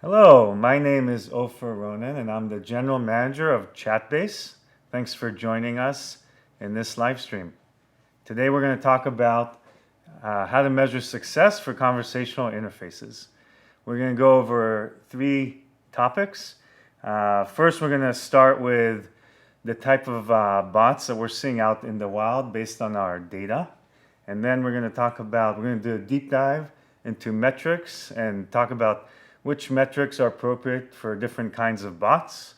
Hello, my name is Ofer Ronen and I'm the General Manager of Chatbase. Thanks for joining us in this live stream. Today we're going to talk about how to measure success for conversational interfaces. We're going to go over three topics. First, we're going to start with the type of bots that we're seeing out in the wild based on our data. And then we're going to do a deep dive into metrics and talk about which metrics are appropriate for different kinds of bots.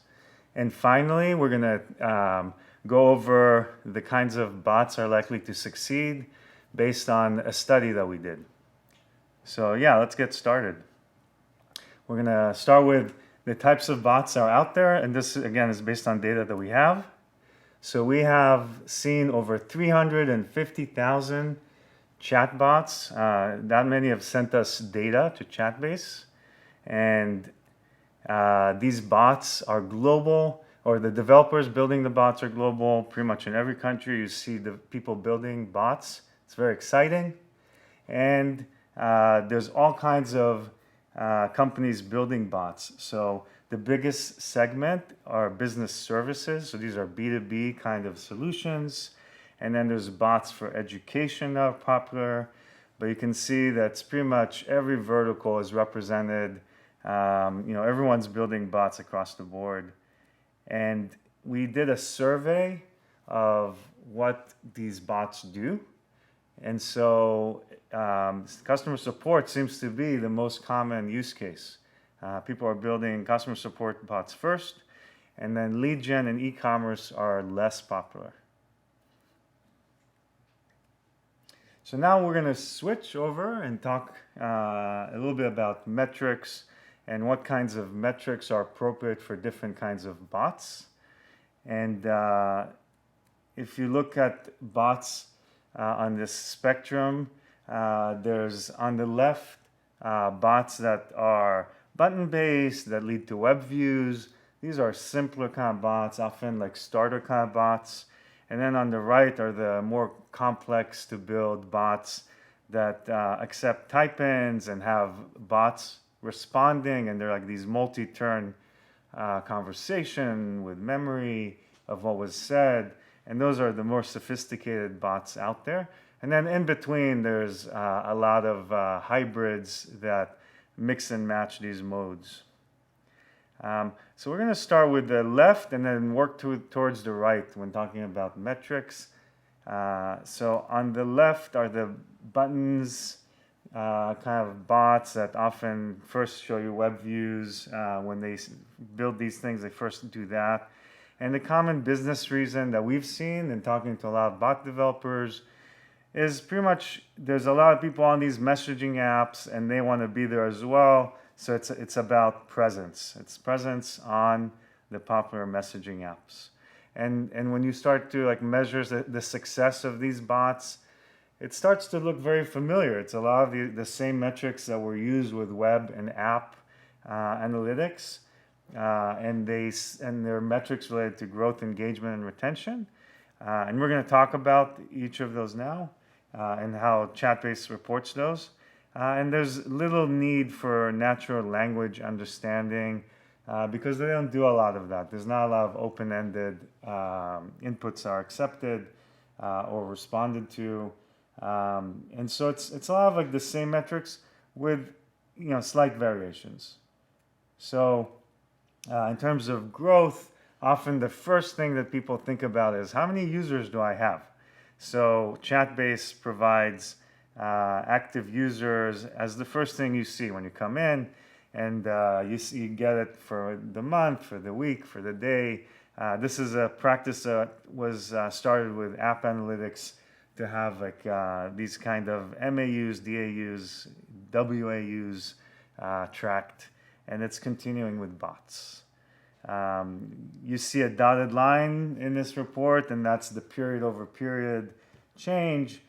And finally, we're going to go over the kinds of bots are likely to succeed based on a study that we did. So yeah, let's get started. We're going to start with the types of bots that are out there, and this again is based on data that we have. So we have seen over 350,000 chatbots. That many have sent us data to Chatbase. And these bots are global, or the developers building the bots are global. Pretty much in every country you see the people building bots. It's very exciting. And there's all kinds of companies building bots. So the biggest segment are business services. So these are B2B kind of solutions. And then there's bots for education that are popular. But you can see that's pretty much every vertical is represented. Everyone's building bots across the board. And we did a survey of what these bots do. And so customer support seems to be the most common use case. People are building customer support bots first, and then lead gen and e-commerce are less popular. So now we're going to switch over and talk a little bit about metrics and what kinds of metrics are appropriate for different kinds of bots. And if you look at bots on this spectrum, there's on the left bots that are button-based that lead to web views. These are simpler kind of bots, often like starter kind of bots. And then on the right are the more complex to build bots that accept type-ins and have bots responding, and they're like these multi-turn conversation with memory of what was said. And those are the more sophisticated bots out there. And then in between, there's a lot of hybrids that mix and match these modes. So we're going to start with the left and then work towards the right when talking about metrics. So on the left are the buttons, kind of bots that often first show you web views. When they build these things, they first do that. And the common business reason that we've seen in talking to a lot of bot developers is pretty much there's a lot of people on these messaging apps and they want to be there as well. So it's about presence. It's presence on the popular messaging apps. And when you start to measure the success of these bots, it starts to look very familiar. It's a lot of the same metrics that were used with web and app analytics, and their metrics related to growth, engagement, and retention. And we're going to talk about each of those now and how Chatbase reports those. And there's little need for natural language understanding because they don't do a lot of that. There's not a lot of open-ended inputs are accepted or responded to. And so it's a lot of the same metrics with slight variations. So in terms of growth, often the first thing that people think about is how many users do I have? So Chatbase provides active users as the first thing you see when you come in, and you get it for the month, for the week, for the day. This is a practice that was started with app analytics to have these kind of MAUs, DAUs, WAUs tracked, and it's continuing with bots. You see a dotted line in this report, and that's the period over period change.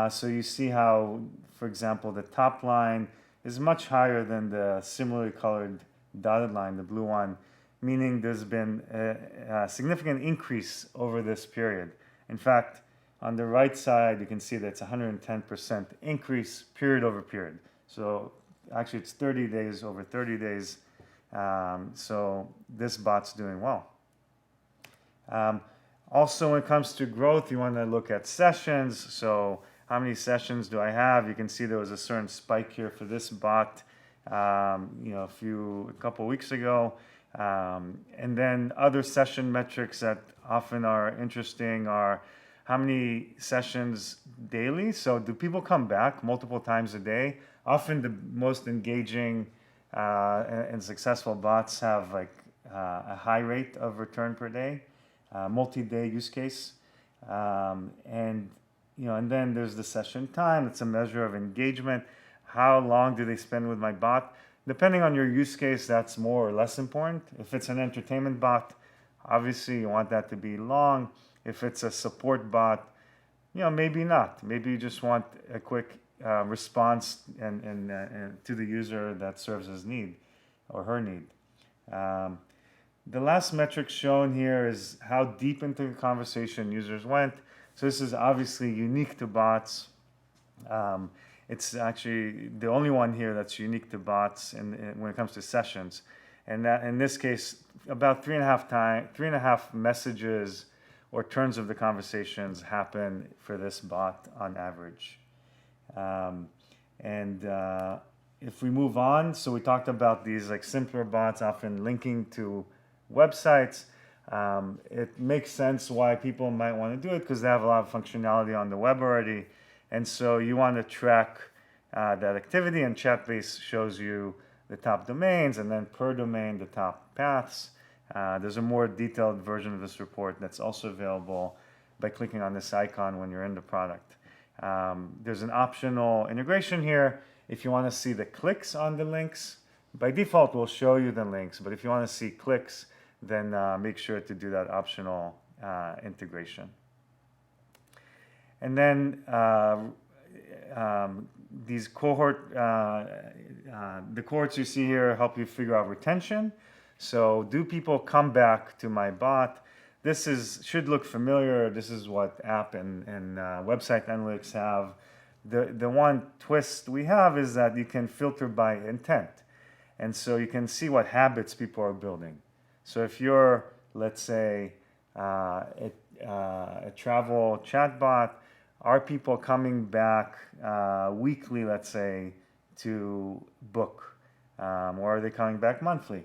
So you see how, for example, the top line is much higher than the similarly colored dotted line, the blue one, meaning there's been a significant increase over this period. In fact, on the right side, you can see that it's 110% increase period over period. So actually it's 30 days over 30 days So this bot's doing well. Also, when it comes to growth, you want to look at sessions. So how many sessions do I have? You can see there was a certain spike here for this bot, a couple weeks ago. And then other session metrics that often are interesting are how many sessions daily. So do people come back multiple times a day? Often the most engaging and successful bots have a high rate of return per day, multi-day use case. And then there's the session time. It's a measure of engagement. How long do they spend with my bot? Depending on your use case, that's more or less important. If it's an entertainment bot, obviously you want that to be long. If it's a support bot, maybe not. Maybe you just want a quick response and to the user that serves his need or her need. The last metric shown here is how deep into the conversation users went. So this is obviously unique to bots. It's actually the only one here that's unique to bots when it comes to sessions. And that, in this case, about 3.5 messages or turns of the conversations happen for this bot on average. If we move on, so we talked about these simpler bots often linking to websites. It makes sense why people might want to do it because they have a lot of functionality on the web already. And so you want to track that activity, and Chatbase shows you the top domains and then per domain the top paths. There's a more detailed version of this report that's also available by clicking on this icon when you're in the product. There's an optional integration here if you want to see the clicks on the links. By default, we'll show you the links, but if you want to see clicks, then make sure to do that optional integration. And then these the cohorts you see here help you figure out retention. So do people come back to my bot? This should look familiar. This is what app and website analytics have. The one twist we have is that you can filter by intent. And so you can see what habits people are building. So if you're, let's say, a travel chatbot, are people coming back weekly, let's say, to book? Or are they coming back monthly?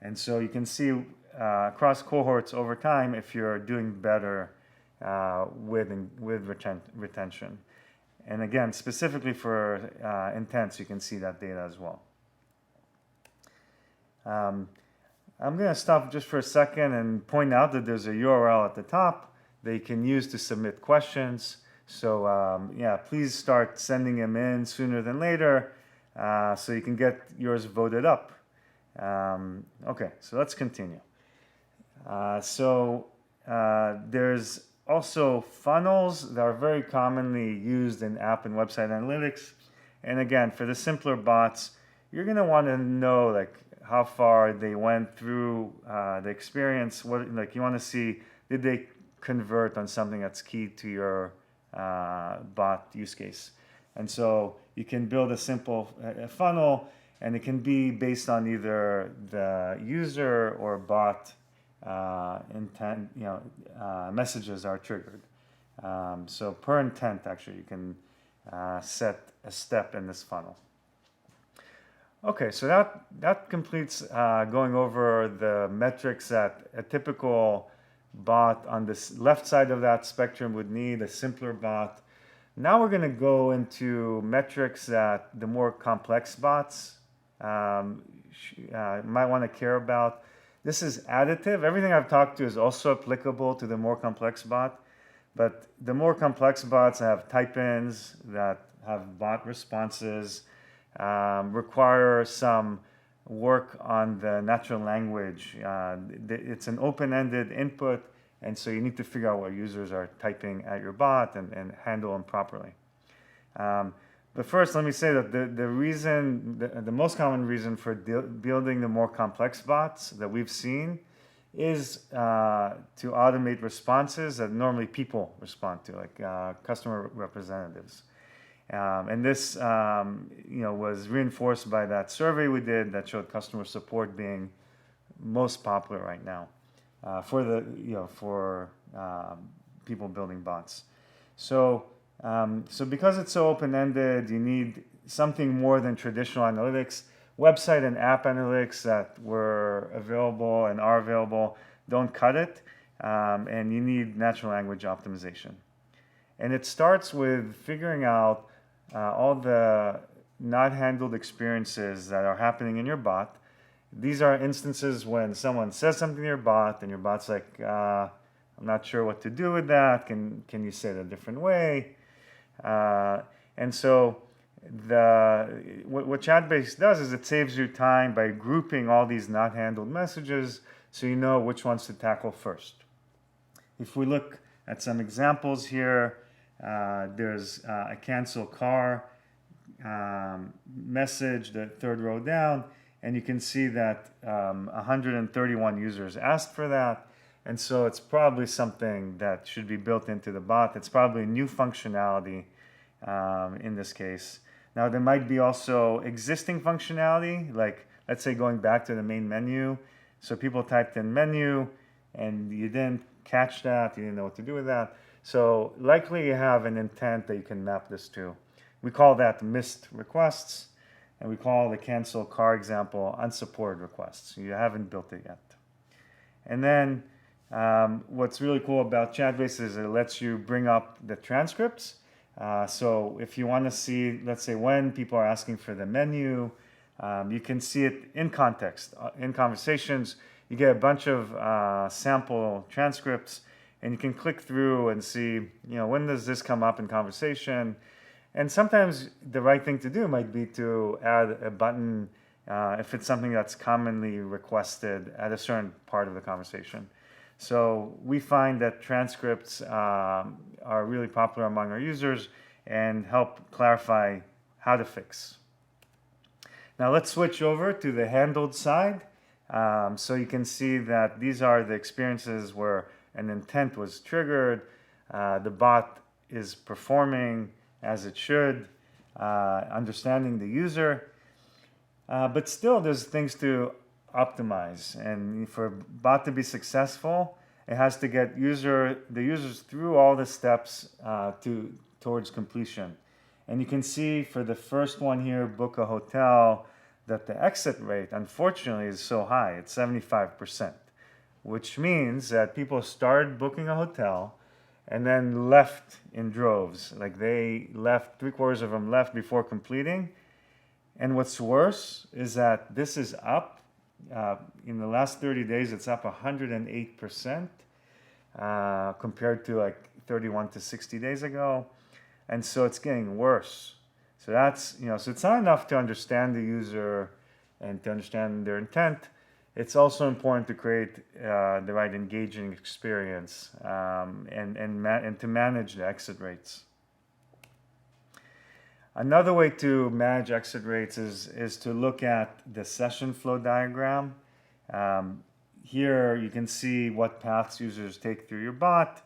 And so you can see across cohorts over time if you're doing better with retention. And again, specifically for intents, you can see that data as well. I'm going to stop just for a second and point out that there's a URL at the top that you can use to submit questions. So please start sending them in sooner than later so you can get yours voted up. Okay, so let's continue. There's also funnels that are very commonly used in app and website analytics. And again, for the simpler bots, you're going to want to know how far they went through the experience. You want to see, did they convert on something that's key to your bot use case? And so you can build a simple funnel, and it can be based on either the user or bot intent. Messages are triggered. So per intent, actually, you can set a step in this funnel. Okay, so that completes going over the metrics that a typical bot on this left side of that spectrum would need, a simpler bot. Now we're going to go into metrics that the more complex bots might want to care about. This is additive. Everything I've talked to is also applicable to the more complex bot, but the more complex bots have type-ins that have bot responses, require some work on the natural language. It's an open-ended input, and so you need to figure out what users are typing at your bot and handle them properly. But first, let me say that the most common reason for building the more complex bots that we've seen is to automate responses that normally people respond to, like customer representatives. And this was reinforced by that survey we did that showed customer support being most popular right now for people building bots. So because it's so open-ended, you need something more than traditional analytics. Website and app analytics that were available and are available don't cut it, and you need natural language optimization. And it starts with figuring out all the not handled experiences that are happening in your bot. These are instances when someone says something to your bot and your bot's like, I'm not sure what to do with that. Can you say it a different way? And so what Chatbase does is it saves you time by grouping all these not handled messages so you know which ones to tackle first. If we look at some examples here, there's a cancel car message, the third row down, and you can see that 131 users asked for that. And so it's probably something that should be built into the bot. It's probably new functionality in this case. Now there might be also existing functionality, like let's say going back to the main menu. So people typed in menu and you didn't catch that, you didn't know what to do with that. So likely you have an intent that you can map this to. We call that missed requests, and we call the cancel car example unsupported requests. You haven't built it yet. And then what's really cool about Chatbase is it lets you bring up the transcripts. So if you want to see, let's say, when people are asking for the menu, you can see it in context. In conversations, you get a bunch of sample transcripts, and you can click through and see, when does this come up in conversation? And sometimes the right thing to do might be to add a button if it's something that's commonly requested at a certain part of the conversation. So we find that transcripts are really popular among our users and help clarify how to fix. Now let's switch over to the handled side. So you can see that these are the experiences where an intent was triggered, the bot is performing as it should, understanding the user, but still there's things to optimize. And for a bot to be successful, it has to get the users through all the steps towards completion. And you can see for the first one here, book a hotel, that the exit rate, unfortunately, is so high. It's 75%, which means that people started booking a hotel and then left in droves. Like they left, 3/4 of them left before completing. And what's worse is that this is up. In the last 30 days, it's up 108% compared to like 31 to 60 days ago. And so it's getting worse. So that's, so it's not enough to understand the user and to understand their intent. It's also important to create the right engaging experience and to manage the exit rates. Another way to manage exit rates is to look at the session flow diagram. Here you can see what paths users take through your bot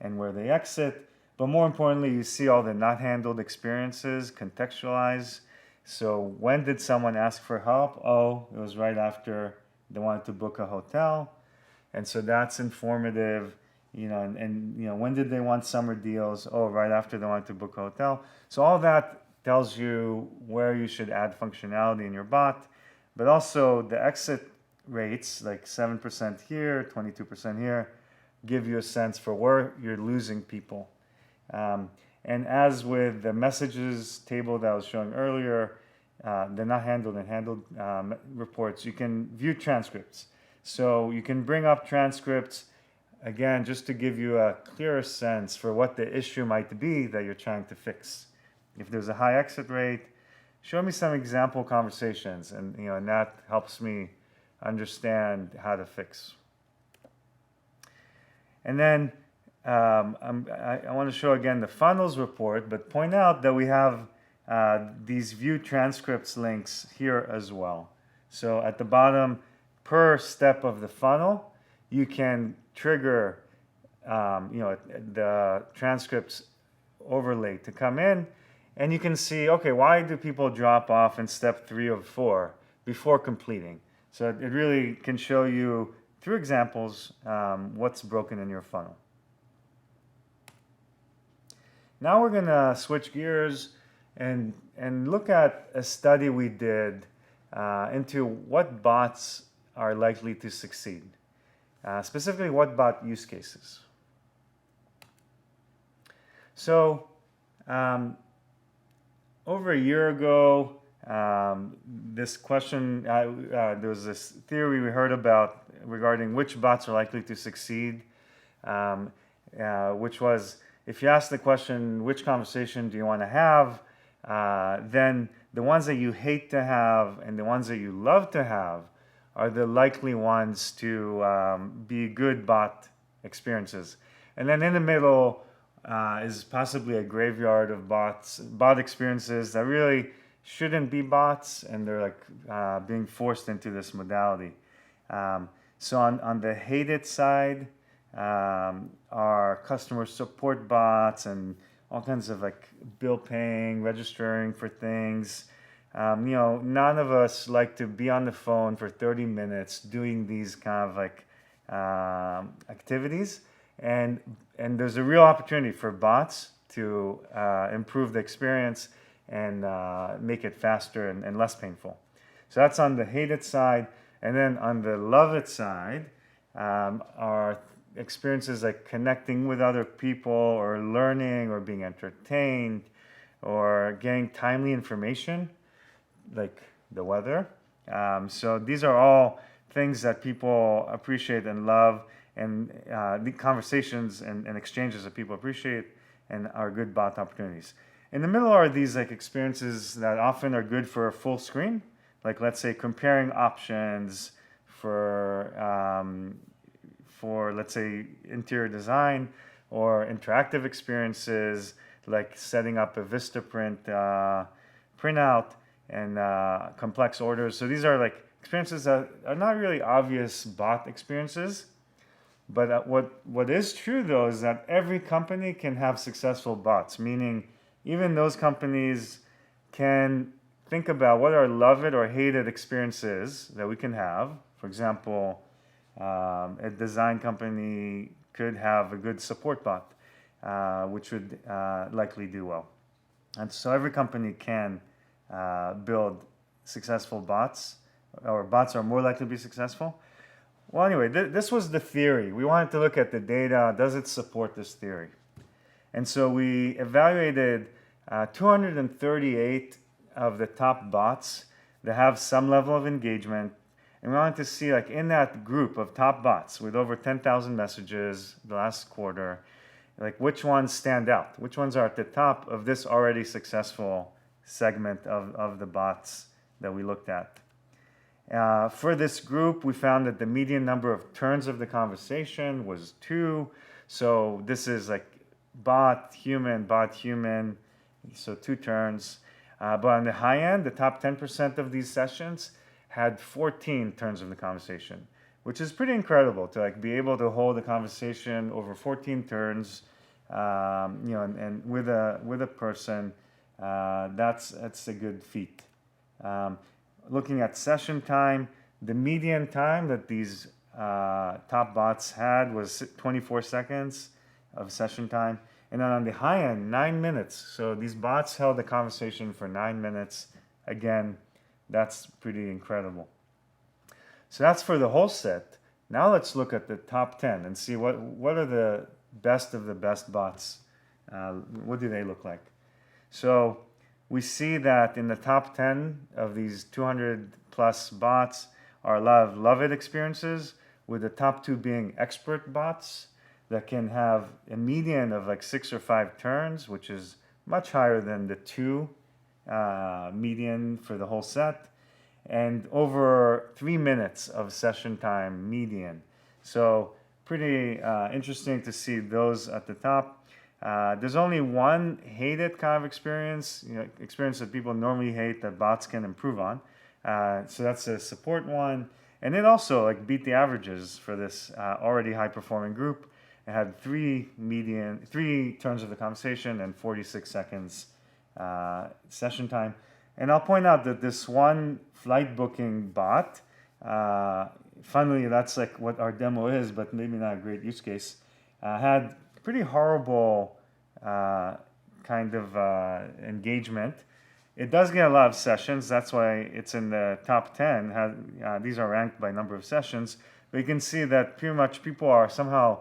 and where they exit. But more importantly, you see all the not handled experiences contextualized. So when did someone ask for help? Oh, it was right after they wanted to book a hotel. And so that's informative. When did they want summer deals? Oh, right after they wanted to book a hotel. So all that tells you where you should add functionality in your bot, but also the exit rates, like 7% here, 22% here, give you a sense for where you're losing people. And as with the messages table that I was showing earlier, the not handled and handled reports, you can view transcripts. So you can bring up transcripts, again, just to give you a clearer sense for what the issue might be that you're trying to fix. If there's a high exit rate, show me some example conversations, and and that helps me understand how to fix. And then I want to show again the funnels report, but point out that we have these view transcripts links here as well. So at the bottom, per step of the funnel, you can trigger the transcripts overlay to come in, And you can see, okay, why do people drop off in step 3 of 4 before completing? So it really can show you through examples what's broken in your funnel. Now we're going to switch gears and look at a study we did into what bots are likely to succeed. Specifically, what bot use cases. So over a year ago, this question, there was this theory we heard about regarding which bots are likely to succeed, which was, if you ask the question, which conversation do you want to have, then the ones that you hate to have and the ones that you love to have are the likely ones to be good bot experiences. And then in the middle is possibly a graveyard of bot experiences that really shouldn't be bots, and they're like being forced into this modality. So on the hated side are customer support bots and all kinds of like bill paying, registering for things. None of us like to be on the phone for 30 minutes doing these kind of like activities. And there's a real opportunity for bots to improve the experience and make it faster and less painful. So that's on the hate it side. And then on the love it side are experiences like connecting with other people or learning or being entertained or getting timely information like the weather. So these are all things that people appreciate and love, and the conversations and exchanges that people appreciate and are good bot opportunities. In the middle are these like experiences that often are good for a full screen, like let's say comparing options for let's say interior design, or interactive experiences like setting up a Vistaprint printout and complex orders. So these are like experiences that are not really obvious bot experiences. But what is true though is that every company can have successful bots, meaning even those companies can think about what are love it or hate it experiences that we can have. For example, a design company could have a good support bot, which would likely do well. And so every company can build successful bots, or bots are more likely to be successful. Well, anyway, this was the theory. We wanted to look at the data. Does it support this theory? And so we evaluated 238 of the top bots that have some level of engagement. And we wanted to see, like, in that group of top bots with over 10,000 messages the last quarter, like, which ones stand out? Which ones are at the top of this already successful segment of the bots that we looked at? For this group, we found that the median number of turns of the conversation was 2. So this is like bot, human, so 2 turns. But on the high end, the top 10% of these sessions had 14 turns of the conversation, which is pretty incredible to like be able to hold a conversation over 14 turns, and with a person. That's a good feat. Looking at session time, the median time that these top bots had was 24 seconds of session time. And then on the high end, 9 minutes. So these bots held the conversation for 9 minutes. Again, that's pretty incredible. So that's for the whole set. Now let's look at the top 10 and see what are the best of the best bots. What do they look like? So we see that in the top 10 of these 200 plus bots are a lot of love it experiences, with the top 2 being expert bots that can have a median of like 6 or 5 turns, which is much higher than the 2 median for the whole set, and over 3 minutes of session time median. So pretty interesting to see those at the top. There's only one hated kind of experience that people normally hate that bots can improve on. So that's a support one. And it also like beat the averages for this already high performing group. It had 3 turns of the conversation and 46 seconds session time. And I'll point out that this one flight booking bot, funnily, that's like what our demo is, but maybe not a great use case, had pretty horrible kind of engagement. It does get a lot of sessions. That's why it's in the top 10. These are ranked by number of sessions. But you can see that pretty much people are somehow,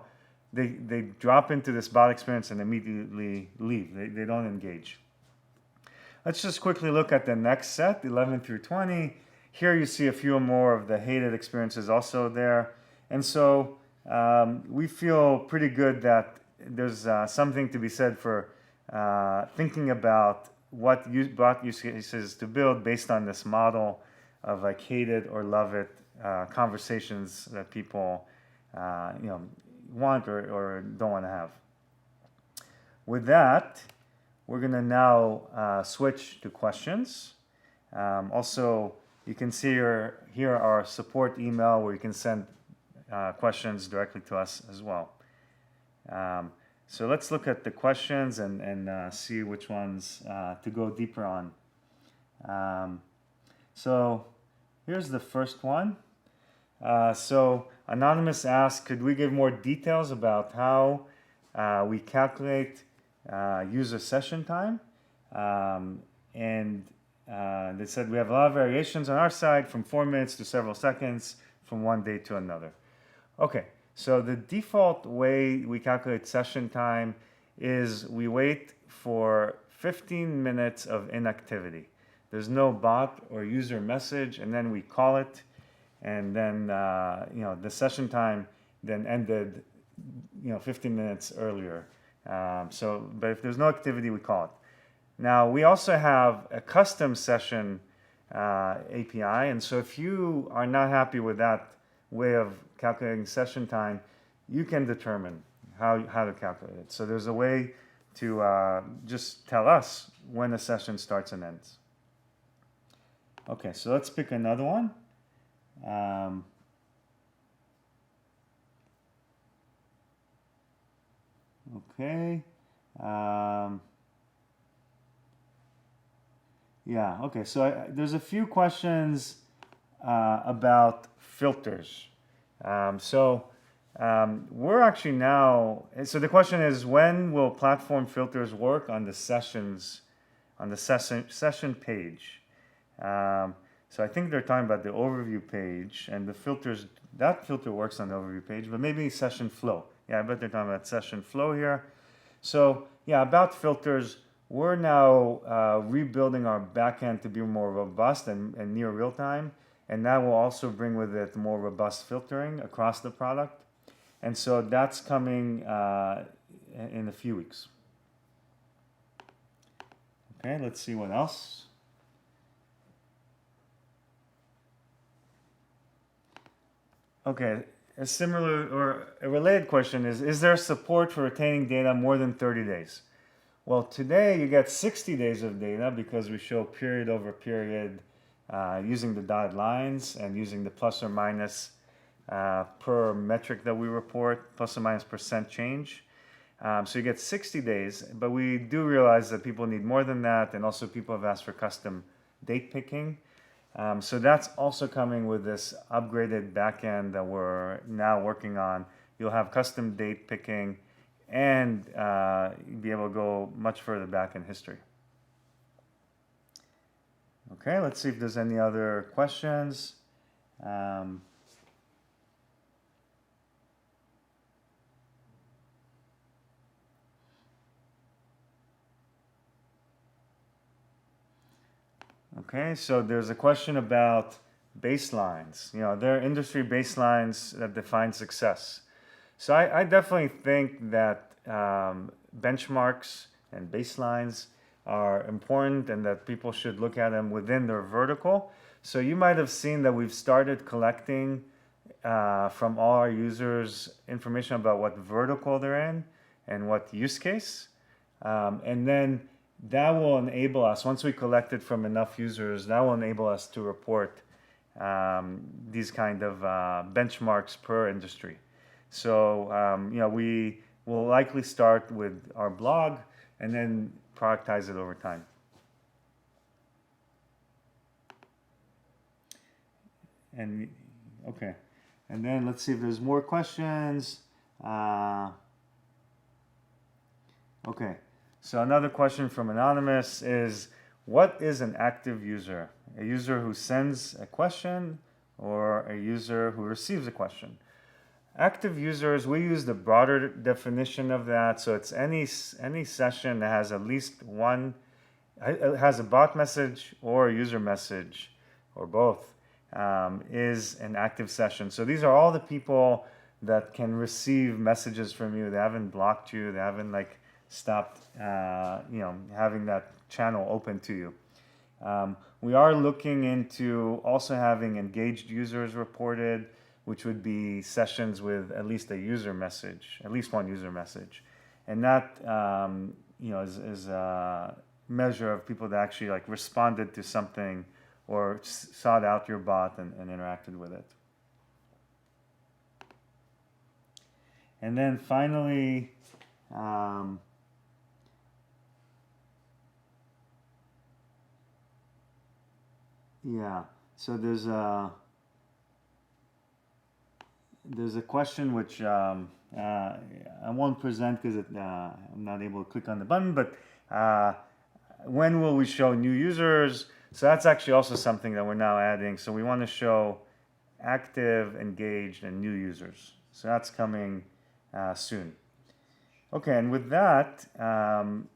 they drop into this bot experience and immediately leave. They don't engage. Let's just quickly look at the next set, 11 through 20. Here you see a few more of the hated experiences also there. And so we feel pretty good that there's something to be said for thinking about what bot use cases to build based on this model of like hate it or love it conversations that people want or don't want to have. With that, we're going to now switch to questions. Also, you can see here our support email where you can send questions directly to us as well. So let's look at the questions and see which ones to go deeper on. So here's the first one. So Anonymous asked, could we give more details about how we calculate user session time? And they said we have a lot of variations on our side from 4 minutes to several seconds from one day to another. Okay. So the default way we calculate session time is we wait for 15 minutes of inactivity. There's no bot or user message, and then we call it, and then the session time then ended 15 minutes earlier. But if there's no activity, we call it. Now we also have a custom session API, and so if you are not happy with that way of calculating session time, you can determine how to calculate it. So there's a way to just tell us when a session starts and ends. Okay, so let's pick another one. Okay. Okay, so there's a few questions about filters. We're actually now, so the question is, when will platform filters work on the sessions, on the session page? So I think they're talking about the overview page, and the filters, that filter works on the overview page, but maybe session flow. Yeah, I bet they're talking about session flow here. So yeah, about filters, we're now rebuilding our backend to be more robust and near real time. And that will also bring with it more robust filtering across the product. And so that's coming in a few weeks. Okay, let's see what else. Okay, a similar or a related question is there support for retaining data more than 30 days? Well, today you get 60 days of data because we show period over period using the dotted lines and using the plus or minus per metric that we report, plus or minus percent change. So you get 60 days, but we do realize that people need more than that, and also people have asked for custom date picking. So that's also coming with this upgraded backend that we're now working on. You'll have custom date picking and be able to go much further back in history. Okay, let's see if there's any other questions. Okay, so there's a question about baselines. There are industry baselines that define success. So I definitely think that benchmarks and baselines are important and that people should look at them within their vertical. So you might have seen that we've started collecting from all our users information about what vertical they're in and what use case. And then that will enable us, once we collect it from enough users, that will enable us to report these kind of benchmarks per industry. So we will likely start with our blog and then productize it over time. and okay, and then let's see if there's more questions. Okay, so another question from Anonymous is, what is an active user? A user who sends a question or a user who receives a question? Active users, we use the broader definition of that, so it's any session that has at least one, it has a bot message or a user message, or both, is an active session. So these are all the people that can receive messages from you. They haven't blocked you. They haven't like stopped, having that channel open to you. We are looking into also having engaged users reported, which would be sessions with at least a user message, at least one user message, and that is a measure of people that actually like responded to something or sought out your bot and interacted with it. And then finally, so there's a question which I won't present because I'm not able to click on the button, but when will we show new users? So that's actually also something that we're now adding. So we want to show active, engaged, and new users. So that's coming soon. Okay, and with that, I'm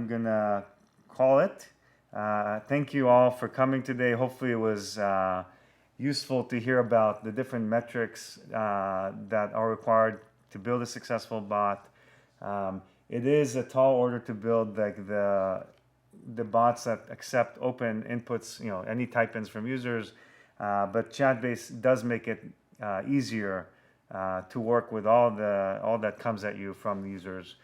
gonna call it. Thank you all for coming today. Hopefully it was useful to hear about the different metrics that are required to build a successful bot. It is a tall order to build like the bots that accept open inputs, any type-ins from users, but Chatbase does make it easier to work with all that comes at you from users.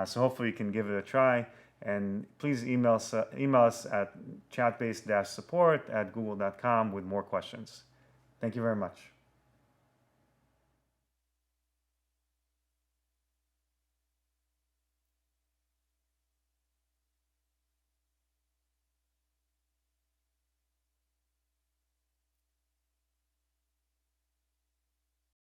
So hopefully you can give it a try. And please email us at chatbase-support@google.com with more questions. Thank you very much.